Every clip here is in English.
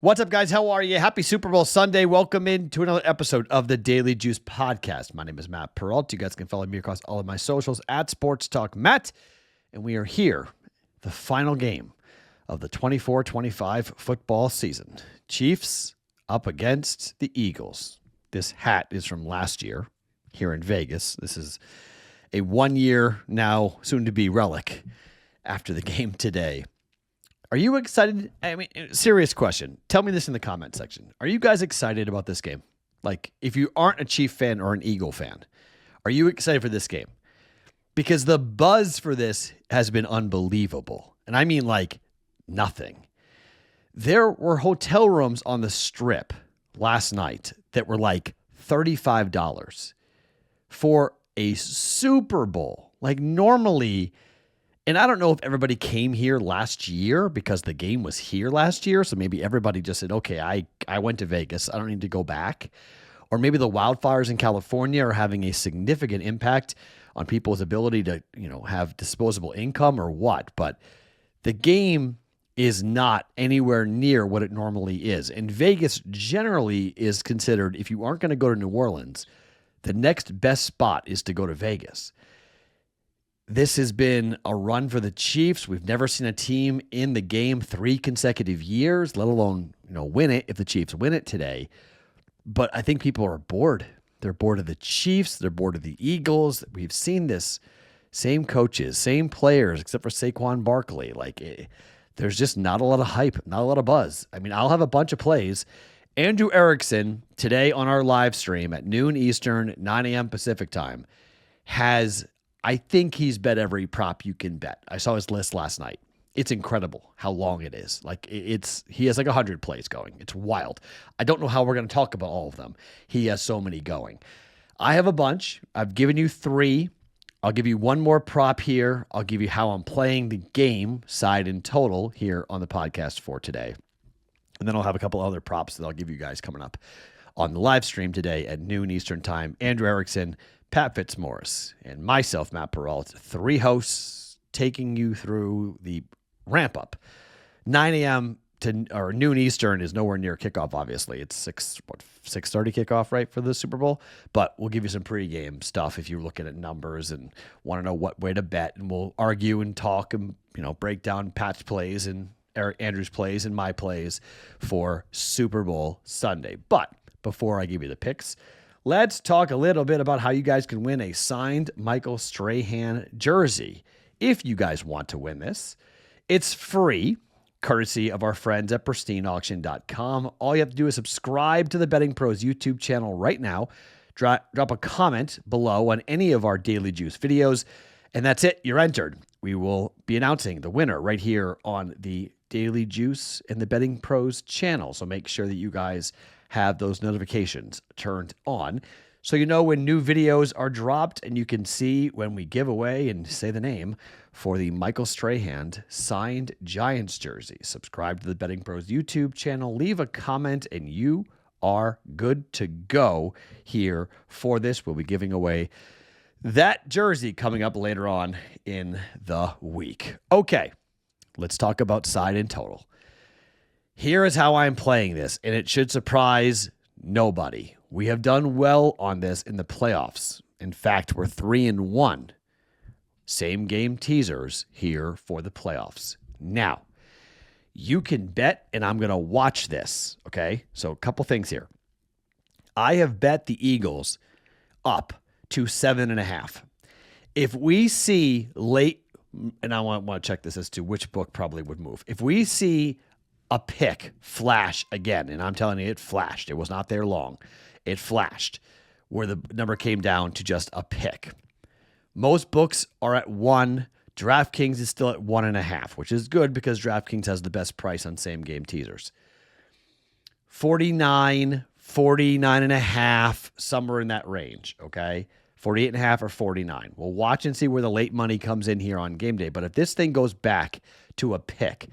What's up, guys? How are you? Happy Super Bowl Sunday. Welcome in to another episode of the Daily Juice Podcast. My name is Matt Perrault. You guys can follow me across all of my socials at Sports Talk Matt. And we are here, the final game of the 24-25 football season. Chiefs up against the Eagles. This hat is from last year here in Vegas. This is a 1 year now, soon to be relic after the game today. Are you excited? I mean, serious question. Tell me this in the comment section. Are you guys excited about this game? Like, if you aren't a Chief fan or an Eagle fan, are you excited for this game? Because the buzz for this has been unbelievable. And I mean, like, nothing. There were hotel rooms on the Strip last night that were like $35 for a Super Bowl. Like, normally... And I don't know if everybody came here last year because the game was here last year. So maybe everybody just said, okay, I went to Vegas. I don't need to go back. Or maybe the wildfires in California are having a significant impact on people's ability to, have disposable income or what. But the game is not anywhere near what it normally is. And Vegas generally is considered, if you aren't going to go to New Orleans, the next best spot is to go to Vegas. This has been a run for the Chiefs. We've never seen a team in the game 3 consecutive years, let alone, win it if the Chiefs win it today. But I think people are bored. They're bored of the Chiefs. They're bored of the Eagles. We've seen this same coaches, same players, except for Saquon Barkley. There's just not a lot of hype, not a lot of buzz. I mean, I'll have a bunch of plays. Andrew Erickson today on our live stream at noon Eastern, 9 a.m. Pacific time I think he's bet every prop you can bet. I saw his list last night. It's incredible how long it is. He has 100 plays going. It's wild. I don't know how we're going to talk about all of them. He has so many going. I have a bunch. I've given you 3. I'll give you one more prop here. I'll give you how I'm playing the game side in total here on the podcast for today. And then I'll have a couple other props that I'll give you guys coming up on the live stream today at noon Eastern time. Andrew Erickson, Pat Fitzmaurice, and myself, Matt Perrault, 3 hosts taking you through the ramp up. 9 a.m. or noon Eastern is nowhere near kickoff, obviously. It's 6:30 kickoff, right, for the Super Bowl? But we'll give you some pregame stuff if you're looking at numbers and want to know what way to bet. And we'll argue and talk and, break down Pat's plays and Andrew's plays and my plays for Super Bowl Sunday. But before I give you the picks, let's talk a little bit about how you guys can win a signed Michael Strahan jersey. If you guys want to win this, it's free, courtesy of our friends at pristineauction.com. All you have to do is subscribe to the BettingPros YouTube channel right now. Drop a comment below on any of our Daily Juice videos, and that's it. You're entered. We will be announcing the winner right here on the Daily Juice and the BettingPros channel, so make sure that you guys have those notifications turned on so you know when new videos are dropped, and you can see when we give away and say the name for the Michael Strahan signed Giants jersey. Subscribe to the Betting Pros YouTube channel, leave a comment, and you are good to go here for this. We'll be giving away that jersey coming up later on in the week. Okay, let's talk about side and total. Here is how I'm playing this, and it should surprise nobody. We have done well on this in the playoffs. In fact, we're 3-1. Same game teasers here for the playoffs. Now, you can bet, and I'm going to watch this, okay? So a couple things here. I have bet the Eagles up to 7.5. If we see late, and I want to check this as to which book probably would move. If we see a pick flash again, and I'm telling you, it flashed. It was not there long. It flashed where the number came down to just a pick. Most books are at 1. DraftKings is still at 1.5, which is good because DraftKings has the best price on same game teasers. 49, 49.5, somewhere in that range, okay? 48.5 or 49. We'll watch and see where the late money comes in here on game day. But if this thing goes back to a pick,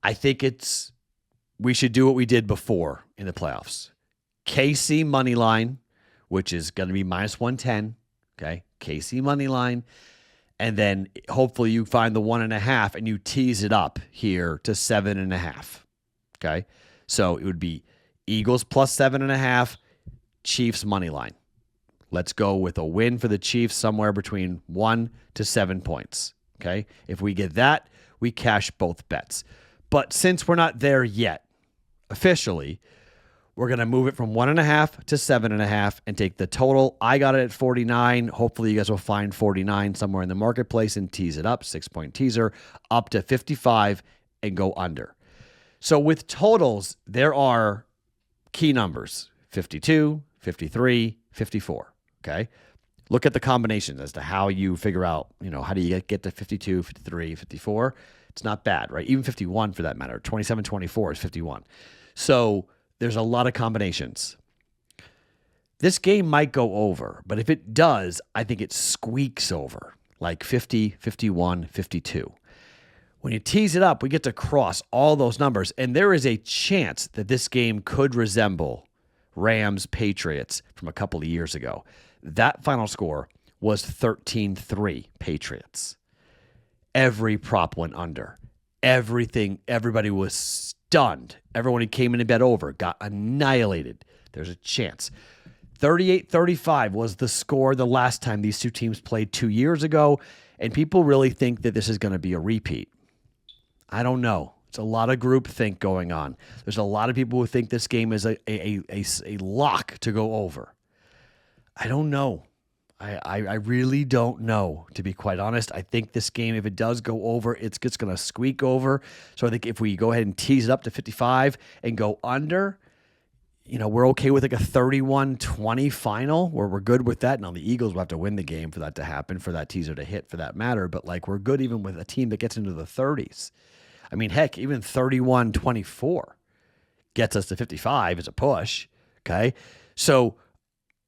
I think we should do what we did before in the playoffs. KC money line, which is going to be minus 110. Okay. KC money line. And then hopefully you find the 1.5 and you tease it up here to 7.5. Okay. So it would be Eagles plus 7.5, Chiefs money line. Let's go with a win for the Chiefs somewhere between 1 to 7 points. Okay. If we get that, we cash both bets. But since we're not there yet, officially, we're going to move it from 1.5 to 7.5 and take the total. I got it at 49. Hopefully you guys will find 49 somewhere in the marketplace and tease it up, 6-point teaser, up to 55 and go under. So with totals, there are key numbers, 52, 53, 54, okay? Look at the combinations as to how you figure out, how do you get to 52, 53, 54? It's not bad, right? Even 51 for that matter. 27, 24 is 51. So there's a lot of combinations. This game might go over, but if it does, I think it squeaks over, like 50, 51, 52. When you tease it up, we get to cross all those numbers, and there is a chance that this game could resemble Rams-Patriots from a couple of years ago. That final score was 13-3 Patriots. Every prop went under. Everybody was stunned. Everyone who came in and bet over got annihilated. There's a chance. 38-35 was the score the last time these two teams played 2 years ago, and people really think that this is going to be a repeat. I don't know. It's a lot of groupthink going on. There's a lot of people who think this game is a lock to go over. I don't know. I really don't know, to be quite honest. I think this game, if it does go over, it's going to squeak over. So I think if we go ahead and tease it up to 55 and go under, we're okay with like a 31-20 final where we're good with that. Now, the Eagles will have to win the game for that to happen, for that teaser to hit for that matter. But we're good even with a team that gets into the 30s. I mean, heck, even 31-24 gets us to 55 as a push. Okay. So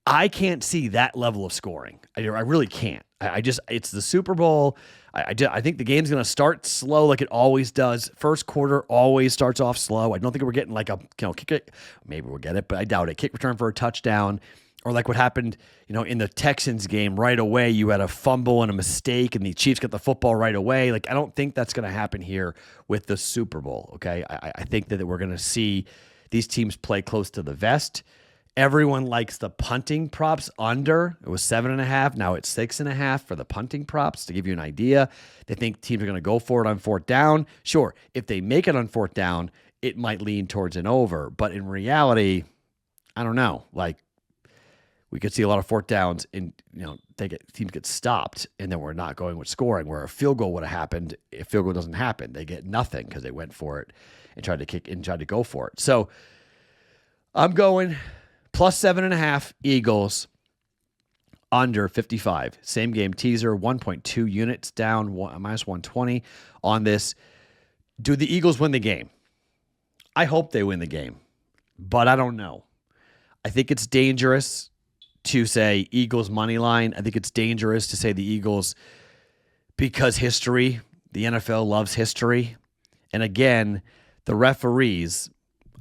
I can't see that level of scoring. I really can't. It's the Super Bowl. I think the game's going to start slow like it always does. First quarter always starts off slow. I don't think we're getting like a, kick it. Maybe we'll get it, but I doubt it. Kick return for a touchdown, or like what happened, in the Texans game right away. You had a fumble and a mistake and the Chiefs got the football right away. I don't think that's going to happen here with the Super Bowl. Okay. I think that we're going to see these teams play close to the vest. Everyone likes the punting props under. It was 7.5. Now it's 6.5 for the punting props, to give you an idea. They think teams are going to go for it on fourth down. Sure, if they make it on fourth down, it might lean towards an over. But in reality, I don't know. We could see a lot of fourth downs and, teams get stopped, and then we're not going with scoring, where a field goal would have happened. If field goal doesn't happen, they get nothing because they went for it and tried to kick and tried to go for it. So I'm going plus 7.5 Eagles, under 55. Same game teaser, 1.2 units down, minus 120 on this. Do the Eagles win the game? I hope they win the game, but I don't know. I think it's dangerous to say Eagles money line. I think it's dangerous to say the Eagles because history, the NFL loves history. And again, the referees,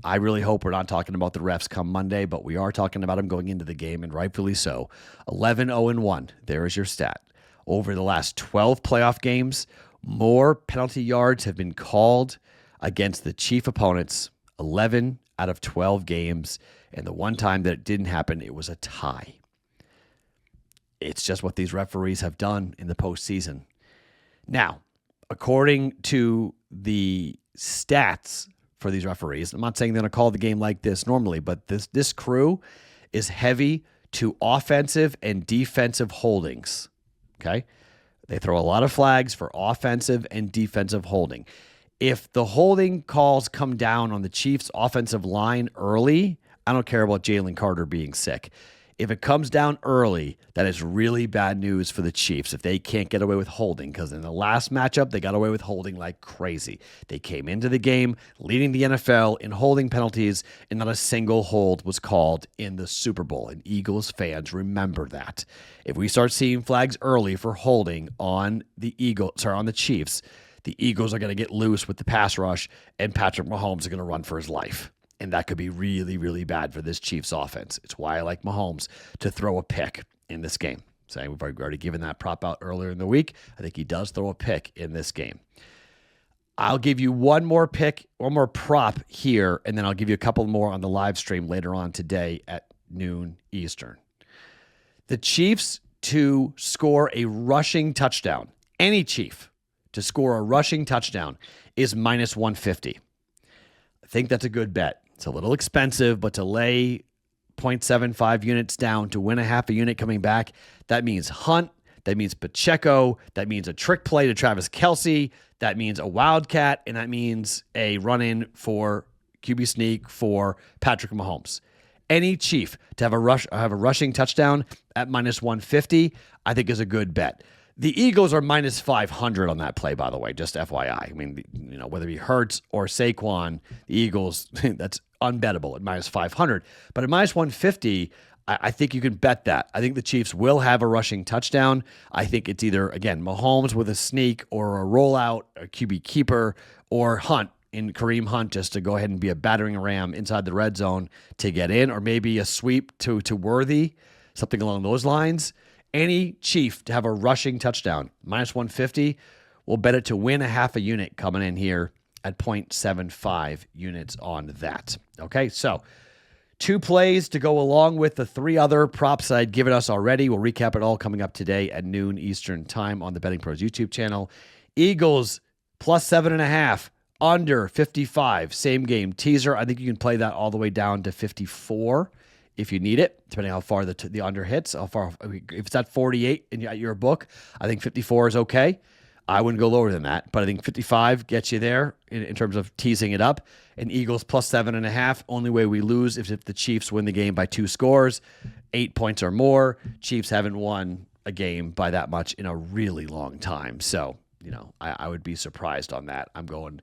I really hope we're not talking about the refs come Monday, but we are talking about them going into the game, and rightfully so. 11-0-1. There is your stat. Over the last 12 playoff games, more penalty yards have been called against the chief opponents, 11 out of 12 games. And the one time that it didn't happen, it was a tie. It's just what these referees have done in the postseason. Now, according to the stats for these referees, I'm not saying they're going to call the game like this normally, but this crew is heavy to offensive and defensive holdings. Okay? They throw a lot of flags for offensive and defensive holding. If the holding calls come down on the Chiefs' offensive line early, I don't care about Jalen Carter being sick. If it comes down early, that is really bad news for the Chiefs if they can't get away with holding, because in the last matchup, they got away with holding like crazy. They came into the game leading the NFL in holding penalties, and not a single hold was called in the Super Bowl. And Eagles fans remember that. If we start seeing flags early for holding on the Chiefs, the Eagles are going to get loose with the pass rush, and Patrick Mahomes is going to run for his life. And that could be really, really bad for this Chiefs offense. It's why I like Mahomes to throw a pick in this game. So we've already given that prop out earlier in the week. I think he does throw a pick in this game. I'll give you one more prop here, and then I'll give you a couple more on the live stream later on today at noon Eastern. The Chiefs to score a rushing touchdown, any Chief to score a rushing touchdown, is minus 150. I think that's a good bet. It's a little expensive, but to lay 0.75 units down to win a half a unit coming back, that means Hunt, that means Pacheco, that means a trick play to Travis Kelce, that means a wildcat, and that means a run-in for QB sneak for Patrick Mahomes. Any Chief to have a rushing touchdown at minus 150, I think is a good bet. The Eagles are minus 500 on that play, by the way, just FYI. I mean, whether he Hurts or Saquon, the Eagles, that's unbettable at minus 500. But at minus 150, I think you can bet that. I think the Chiefs will have a rushing touchdown. I think it's either, again, Mahomes with a sneak or a rollout, a QB keeper, or Hunt in Kareem Hunt just to go ahead and be a battering ram inside the red zone to get in, or maybe a sweep to Worthy, something along those lines. Any Chief to have a rushing touchdown, minus 150, we'll bet it to win a half a unit coming in here at 0.75 units on that. Okay, so 2 plays to go along with the 3 other props I'd given us already. We'll recap it all coming up today at noon Eastern time on the Betting Pros YouTube channel. Eagles plus 7.5, under 55, same game teaser. I think you can play that all the way down to 54 if you need it, depending on how far the under hits. How far, if it's at 48 and at your book, I think 54 is okay. I wouldn't go lower than that, but I think 55 gets you there in terms of teasing it up. And Eagles plus 7.5. Only way we lose is if the Chiefs win the game by 2 scores, 8 points or more. Chiefs haven't won a game by that much in a really long time. So, I would be surprised on that. I'm going,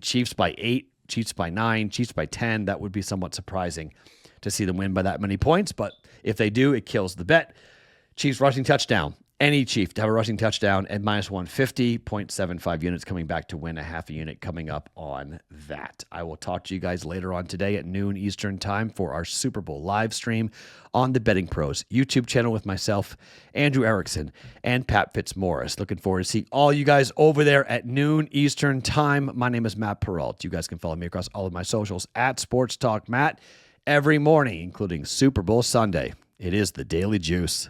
Chiefs by 8, Chiefs by 9, Chiefs by 10. That would be somewhat surprising to see them win by that many points. But if they do, it kills the bet. Chiefs rushing touchdown. Any Chief to have a rushing touchdown at minus 150, 0.75 units coming back to win a half a unit coming up on that. I will talk to you guys later on today at noon Eastern time for our Super Bowl live stream on the Betting Pros YouTube channel with myself, Andrew Erickson, and Pat Fitzmaurice. Looking forward to seeing all you guys over there at noon Eastern time. My name is Matt Perrault. You guys can follow me across all of my socials at Sports Talk Matt every morning, including Super Bowl Sunday. It is the Daily Juice.